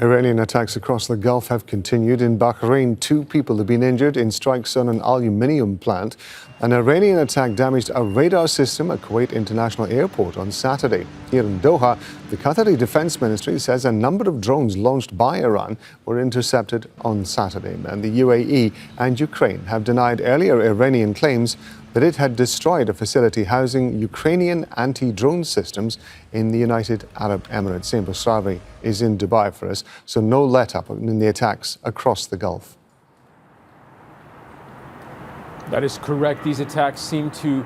Iranian attacks across the Gulf have continued. In Bahrain, 2 people have been injured in strikes on an aluminium plant. An Iranian attack damaged a radar system at Kuwait International Airport on Saturday. Here in Doha, the Qatari Defense Ministry says a number of drones launched by Iran were intercepted on Saturday. And the UAE and Ukraine have denied earlier Iranian claims that it had destroyed a facility housing Ukrainian anti-drone systems in the United Arab Emirates. Zein Basravi is in Dubai for us, so no let-up in the attacks across the Gulf. That is correct. These attacks seem to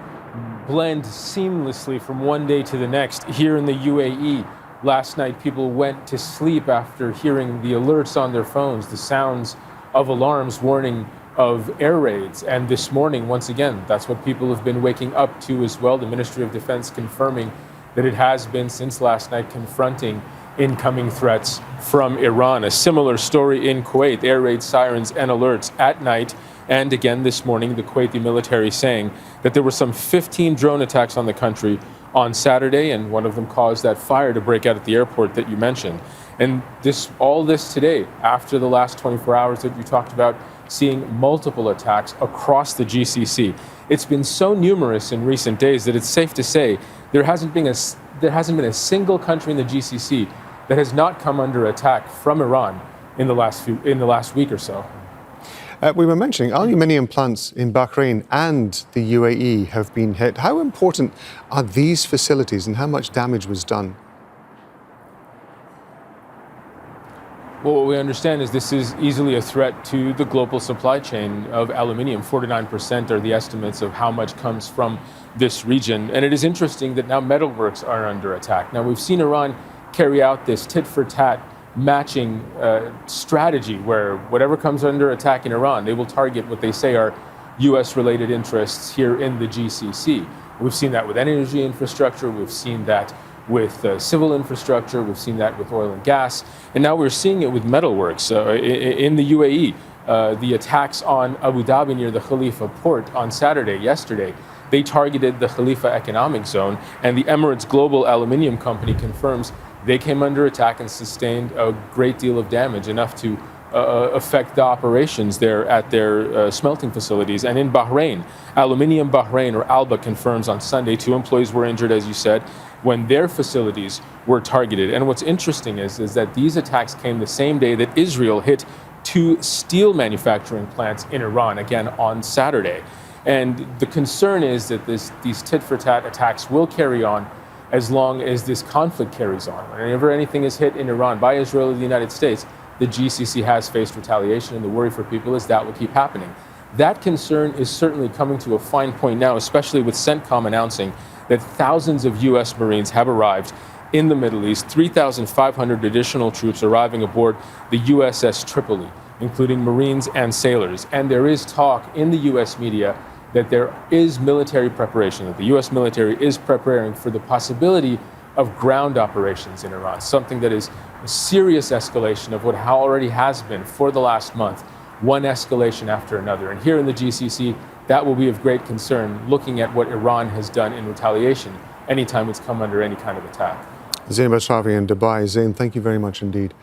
blend seamlessly from one day to the next. Here in the UAE, last night people went to sleep after hearing the alerts on their phones, the sounds of alarms warning of air raids. And this morning, once again, that's what people have been waking up to as well. The Ministry of Defense confirming that it has been, since last night, confronting incoming threats from Iran. A similar story in Kuwait, air raid sirens and alerts at night. And again this morning, the Kuwaiti military saying that there were some 15 drone attacks on the country on Saturday, and one of them caused that fire to break out at the airport that you mentioned. And all this today, after the last 24 hours that you talked about, seeing multiple attacks across the GCC. It's been so numerous in recent days that it's safe to say there hasn't been a single country in the GCC that has not come under attack from Iran in the last week or so. We were mentioning aluminium plants in Bahrain and the UAE have been hit. How important are these facilities and how much damage was done? Well, what we understand is this is easily a threat to the global supply chain of aluminium. 49% are the estimates of how much comes from this region. And it is interesting that now metalworks are under attack. Now, we've seen Iran carry out this tit-for-tat matching strategy where whatever comes under attack in Iran, they will target what they say are U.S.-related interests here in the GCC. We've seen that with energy infrastructure. We've seen that with civil infrastructure. We've seen that with oil and gas. And now we're seeing it with metalworks. In the UAE, the attacks on Abu Dhabi near the Khalifa port on yesterday, they targeted the Khalifa economic zone. And the Emirates Global Aluminium Company confirms they came under attack and sustained a great deal of damage, enough to affect the operations there at their smelting facilities. And in Bahrain, Aluminium Bahrain, or ALBA, confirms on Sunday 2 employees were injured, as you said, when their facilities were targeted. And what's interesting is that these attacks came the same day that Israel hit 2 steel manufacturing plants in Iran, again on Saturday. And the concern is that these tit-for-tat attacks will carry on as long as this conflict carries on. Whenever anything is hit in Iran by Israel or the United States, the GCC has faced retaliation, and the worry for people is that will keep happening. That concern is certainly coming to a fine point now, especially with CENTCOM announcing that thousands of U.S. Marines have arrived in the Middle East, 3,500 additional troops arriving aboard the USS Tripoli, including Marines and sailors. And there is talk in the U.S. media that there is military preparation, that the U.S. military is preparing for the possibility of ground operations in Iran, something that is a serious escalation of what already has been for the last month, one escalation after another. And here in the GCC, that will be of great concern, looking at what Iran has done in retaliation anytime it's come under any kind of attack. Zein Basravi in Dubai. Zein, thank you very much indeed.